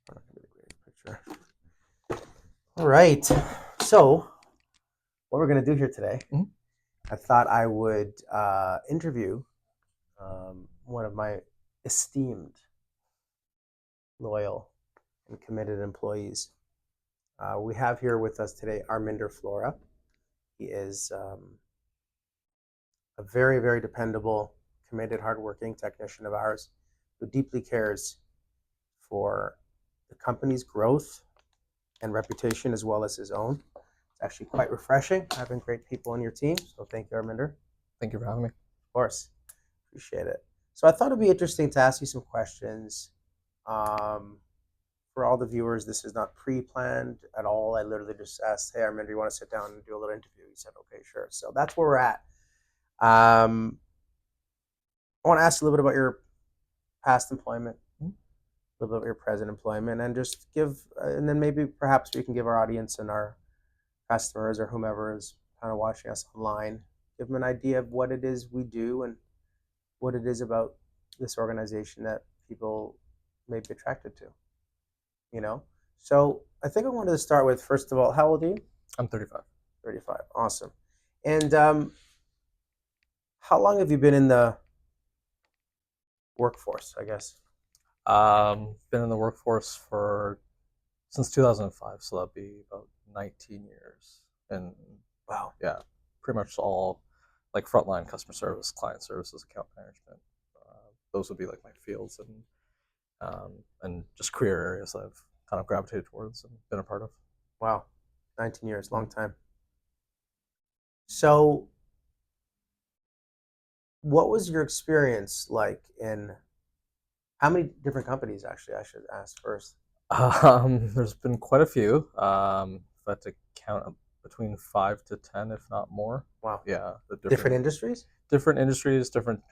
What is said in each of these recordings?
Not gonna be the greatest picture. All right. So what we're gonna do here today, Mhm. I thought I would interview one of my esteemed, loyal, and committed employees. We have here with us today Arminder Flora. He is a very, very dependable, committed, hardworking technician of ours who deeply cares for the company's growth and reputation as well as his own. It's actually quite refreshing having great people on your team. So thank you, Arminder. Thank you for having me. Of course, appreciate it. So I thought it'd be interesting to ask you some questions. Um, for all the viewers, this is not pre-planned at all. I literally just asked, "Hey, Arminder, you want to sit down and do a little interview?" He said, "Okay, sure." So that's where we're at. Um, I want to ask you a little bit about your past employment, Mhm. a little bit about your present employment, and just give, and then maybe perhaps we can give our audience and our customers or whomever is kind of watching us online, give them an idea of what it is we do and what it is about this organization that people may be attracted to, you know? So I think I wanted to start with, first of all, how old are you? I'm 35. 35. Awesome. And how long have you been in the workforce, I guess? Been in the workforce for since 2005, so that'd be about 19 years. And Wow. yeah, pretty much all like frontline customer service, client services, account management. Those would be like my fields and just career areas that I've kind of gravitated towards and been a part of. Wow. 19 years, long Mhm. time. So what was your experience like in how many different companies, actually, I should ask first? There's been quite a few. If I had to count between 5 to 10, if not more. Wow. Yeah, the Different different industries? different industries, different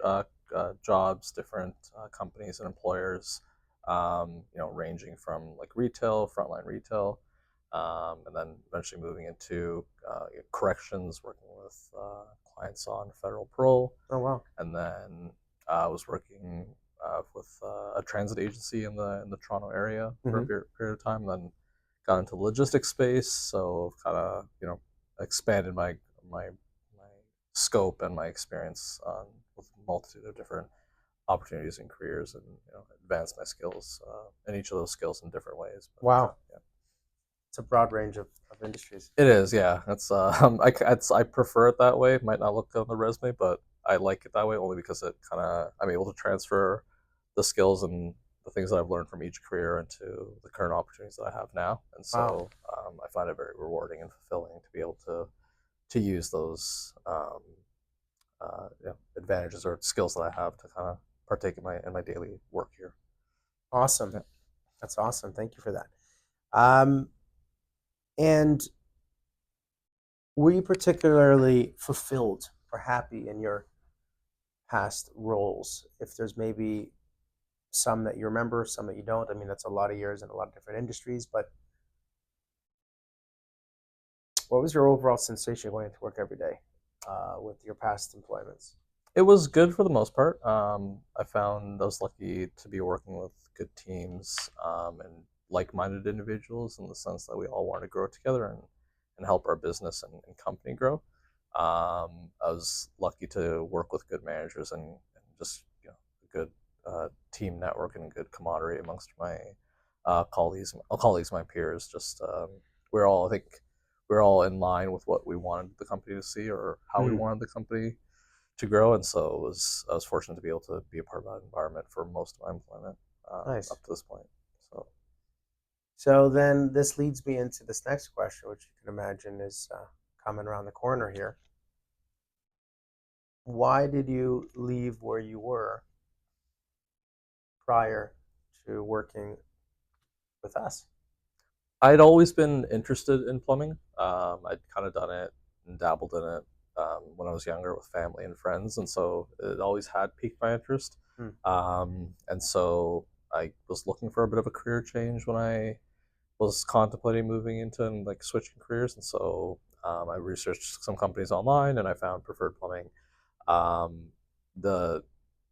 jobs, different companies and employers. Ranging from like retail, frontline retail, and then eventually moving into corrections, working with clients on federal parole, Oh, wow. and then I was working with a transit agency in the Toronto area for a Hmm. period of time. Then got into the logistics space, so kind of expanded my scope and my experience with a multitude of different opportunities and careers, and advance my skills in each of those skills in different ways. But Wow. yeah. It's a broad range of industries. It is, yeah. I prefer it that way. It might not look good on the resume, but I like it that way only because I'm able to transfer the skills and the things that I've learned from each career into the current opportunities that I have now, and Wow. so I find it very rewarding and fulfilling to be able to use those advantages or skills that I have to kind of partake in my daily work here. Awesome. Yeah. That's awesome. Thank you for that. Um, and were you particularly fulfilled or happy in your past roles? If there's maybe some that you remember, some that you don't. I mean, that's a lot of years in a lot of different industries, but what was your overall sensation going to work every day with your past employments? It was good for the most part. I found I was lucky to be working with good teams and like-minded individuals in the sense that we all want to grow together and help our business and company grow. I was lucky to work with good managers and just a good team network and a good camaraderie amongst my colleagues, my peers. Just we're all, I think, we're all in line with what we wanted the company to see or how we Hmm. wanted the company to grow, and so I was fortunate to be able to be a part of that environment for most of my employment Nice. up to this point. So So then this leads me into this next question, which you can imagine is coming around the corner here. Why did you leave where you were prior to working with us? I'd always been interested in plumbing. I'd kind of done it and dabbled in it when I was younger with family and friends, and so it always had piqued my interest. Hmm. And so I was looking for a bit of a career change when I was contemplating moving into and like switching careers, and so I researched some companies online, and I found Preferred Plumbing. Um, the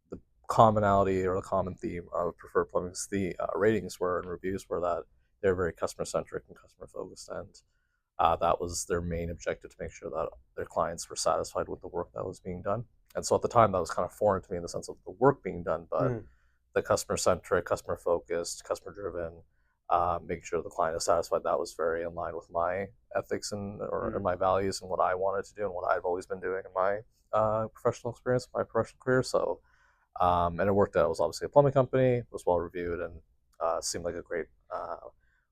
the commonality or the common theme of preferred plumbing's the ratings were and reviews were that they're very customer centric and customer focused, and that was their main objective, to make sure that their clients were satisfied with the work that was being done. And so at the time, that was kind of foreign to me in the sense of the work being done, but Mm, the customer centric, customer focused, customer driven, making sure the client is satisfied. That was very in line with my ethics and mm, my values and what I wanted to do and what I've always been doing in my professional experience, my professional career. So, and it worked out. It was obviously a plumbing company, was well reviewed, and seemed like a great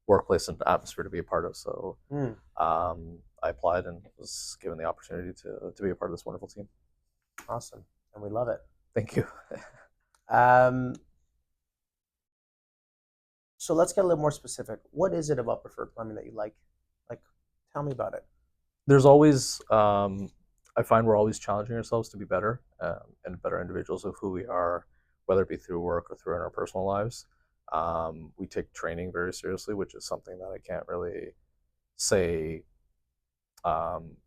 workplace and atmosphere to be a part of. So, mm. I applied and was given the opportunity to be a part of this wonderful team. Awesome, and we love it. Thank you. Um, so let's get a little more specific. What is it about preferred plumbing that you like? Like, tell me about it. There's always I find we're always challenging ourselves to be better and better individuals of who we are, whether it be through work or through in our personal lives. We take training very seriously, which is something that I can't really say. Um,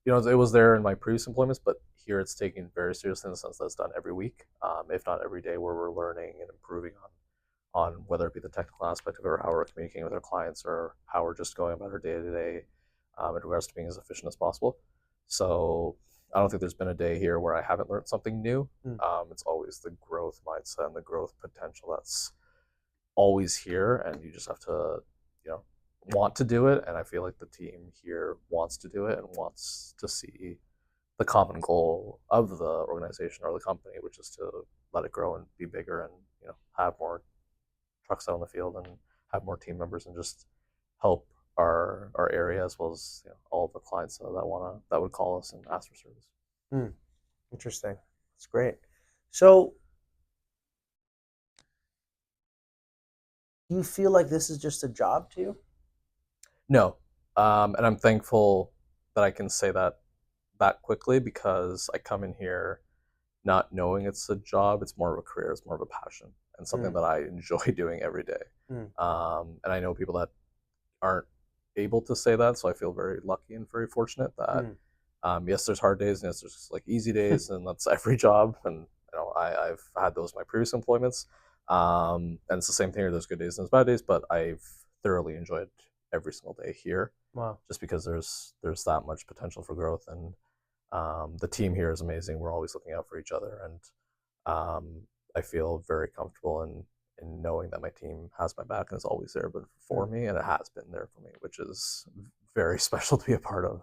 it was there in my previous employments, but here it's taken very seriously in the sense that it's done every week, if not every day, where we're learning and improving on whether it be the technical aspect of it or how we're communicating with our clients or how we're just going about our day to day in regards to being as efficient as possible. So I don't think there's been a day here where I haven't learned something new. Mm, It's always the growth mindset and the growth potential that's always here, and you just have to, you know, want to do it. And I feel like the team here wants to do it and wants to see the common goal of the organization or the company, which is to let it grow and be bigger and have more trucks out on the field and have more team members and just help our area as well as all the clients that would call us and ask for service. mm. Interesting. That's great. So, do you feel like this is just a job to you? No, and I'm thankful that I can say that quickly because I come in here not knowing it's a job. It's more of a career. It's more of a passion and something Mm, that I enjoy doing every day. mm, And I know people that aren't able to say that, so I feel very lucky and very fortunate that mm. yes, there's hard days and yes, there's like easy days, and that's every job. And I've had those in my previous employments, and it's the same thing here. There's good days and there's bad days, but I've thoroughly enjoyed every single day here, Wow. just because there's that much potential for growth, and the team here is amazing. We're always looking out for each other, and I feel very comfortable in knowing that my team has my back and is always there but for Mm, me, and it has been there for me, which is very special to be a part of.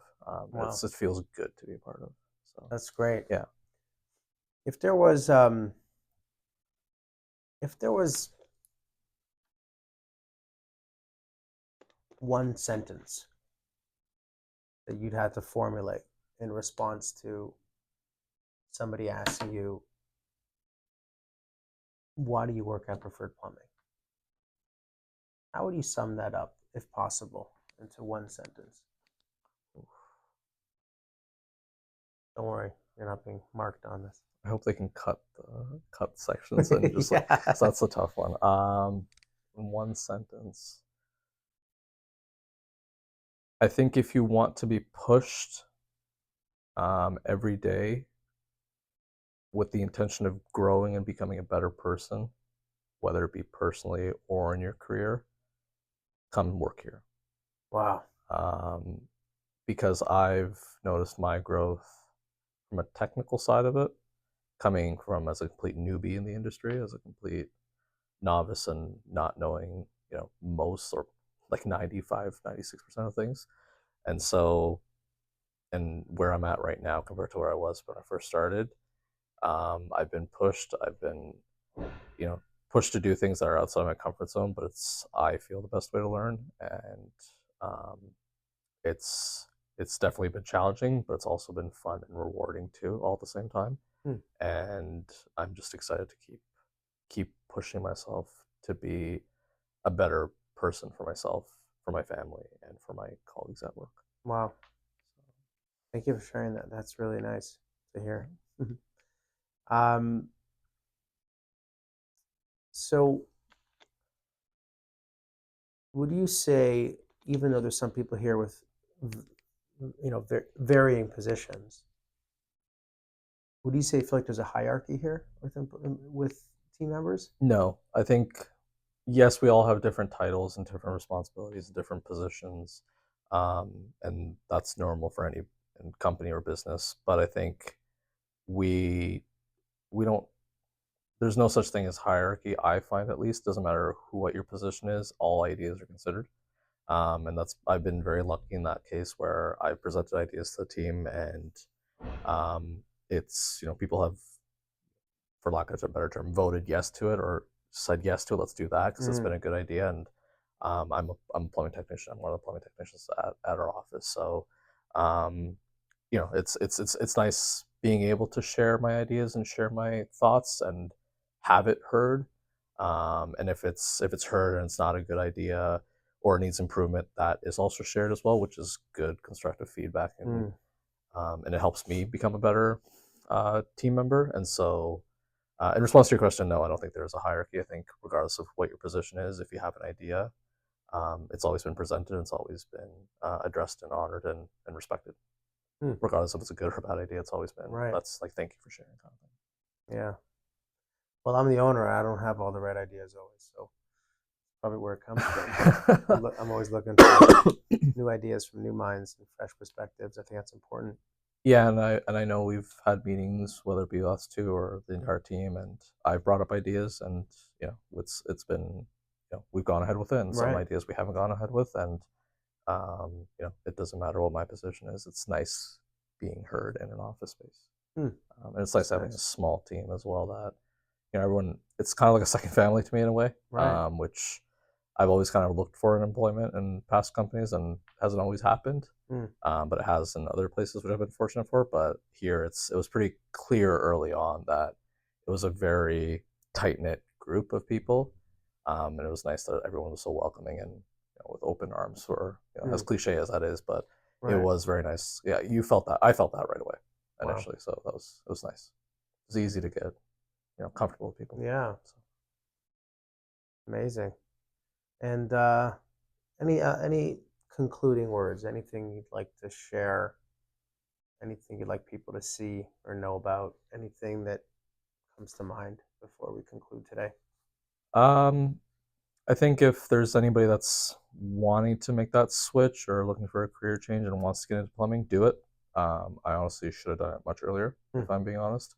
wow. It feels good to be a part of. So That's great. yeah. If there was, if there was one sentence that you'd had to formulate in response to somebody asking you, why do you work at Preferred Plumbing? How would you sum that up, if possible, into one sentence? Don't worry, you're not being marked on this. I hope they can cut sections and just like, Yeah. so that's a tough one. In one sentence, I think if you want to be pushed every day with the intention of growing and becoming a better person, whether it be personally or in your career, come work here. Wow. Um, because I've noticed my growth from a technical side of it, coming from as a complete newbie in the industry, as a complete novice and not knowing, most or like 95, 96% of things. And so, and where I'm at right now compared to where I was when I first started, I've been pushed. I've been, you know, pushed to do things that are outside my comfort zone, but I feel the best way to learn. And um, it's, it's definitely been challenging, but it's also been fun and rewarding too, all at the same time. Hmm. And I'm just excited to keep pushing myself to be a better person for myself, for my family, and for my colleagues at work. Wow. Thank you for sharing that. That's really nice to hear. um, so, would you say, even though there's some people here with, varying positions, would you say feel like there's a hierarchy here, with team members? No, I think yes, we all have different titles and different responsibilities and different positions, and that's normal for any company or business. But I think we we don't. There's no such thing as hierarchy. I find at least doesn't matter what your position is. All ideas are considered, and that's I've been very lucky in that case where I presented ideas to the team, and um, it's people have, for lack of a better term, voted yes to it or said yes to it. Let's do that because it's Mm. been a good idea. And I'm a plumbing technician. I'm one of the plumbing technicians at our office. So um, it's nice being able to share my ideas and share my thoughts and have it heard. And if it's heard and it's not a good idea or needs improvement, that is also shared as well, which is good constructive feedback, Mm. and it helps me become a better team member. And so in response to your question, no, I don't think there's a hierarchy. I think regardless of what your position is, if you have an idea, it's always been presented and it's always been addressed and honored and respected. Mm. Regardless if it's a good or bad idea, it's always been, Right. that's like, thank you for sharing, kind of Yeah. Well, I'm the owner. I don't have all the right ideas always, so probably where it comes from. thing. I'm always looking for new ideas from new minds and fresh perspectives. I think that's important. Yeah, and I know we've had meetings, whether it be us two or the entire team, and I've brought up ideas, and it's been, we've gone ahead with it, and some Right. ideas we haven't gone ahead with, and it doesn't matter what my position is. It's nice being heard in an office space, Hmm. and it's nice That's having a nice. small team as well. That everyone, it's kind of like a second family to me in a way, Right. which I've always kind of looked for in employment in past companies, and hasn't always happened. Hmm. But it has in other places, which I've been fortunate for. But here, it was pretty clear early on that it was a very tight knit group of people, and it was nice that everyone was so welcoming and with open arms. For as Hmm. cliche as that is, but it Right. was very nice. Yeah, you felt that. I felt that right away Wow. initially, so it was nice. It was easy to get comfortable with people. Yeah. So. Amazing. And any concluding words? Anything you'd like to share? Anything you'd like people to see or know about? Anything that comes to mind before we conclude today? Um, I think if there's anybody that's wanting to make that switch or looking for a career change and wants to get into plumbing, do it. I honestly should have done it much earlier, Hmm. if I'm being honest.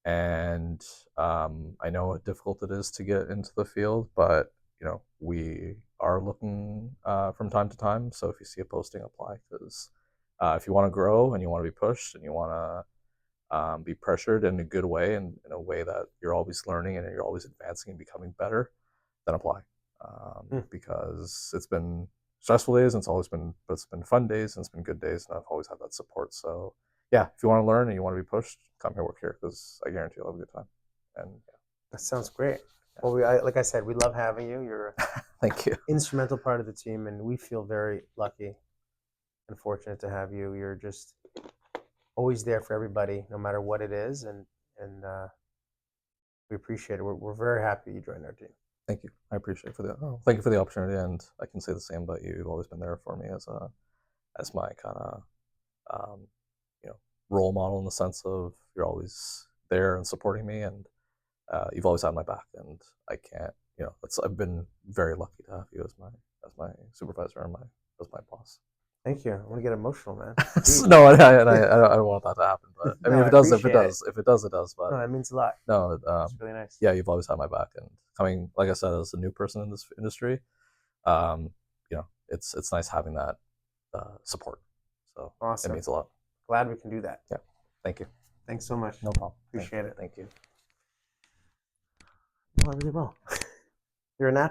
And I know how difficult it is to get into the field, but we are looking from time to time. So if you see a posting, apply, because if you want to grow and you want to be pushed and you want to be pressured in a good way and in a way that you're always learning and you're always advancing and becoming better, then apply. Hmm. Because it's been stressful days and but it's been fun days and it's been good days, and I've always had that support. So yeah, if you want to learn and you want to be pushed, come here, work here, because I guarantee you'll have a good time. And That sounds great. yeah. Well, like I said, we love having you. You're an Thank you. instrumental part of the team, and we feel very lucky and fortunate to have you. You're just always there for everybody, no matter what it is, and we appreciate it. We're very happy you joined our team. Thank you. I appreciate thank you for the opportunity, and I can say the same about you. You've always been there for me as my kind of um, role model, in the sense of you're always there and supporting me, and you've always had my back, and I can't, I've been very lucky to have you as my supervisor and my as my boss. Thank you. I want to get emotional, man. No, I don't want that to happen, but I No, mean, I appreciate it. if it does, it does. But No, that means a lot. no, It's really nice. yeah, you've always had my back, and coming, like I said, as a new person in this industry, um, it's nice having that support. So it Awesome. means a lot. Glad we can do that. Yeah, thank you. Thanks so much. No problem. Appreciate it. Thank you. Oh, really well. You're a natural.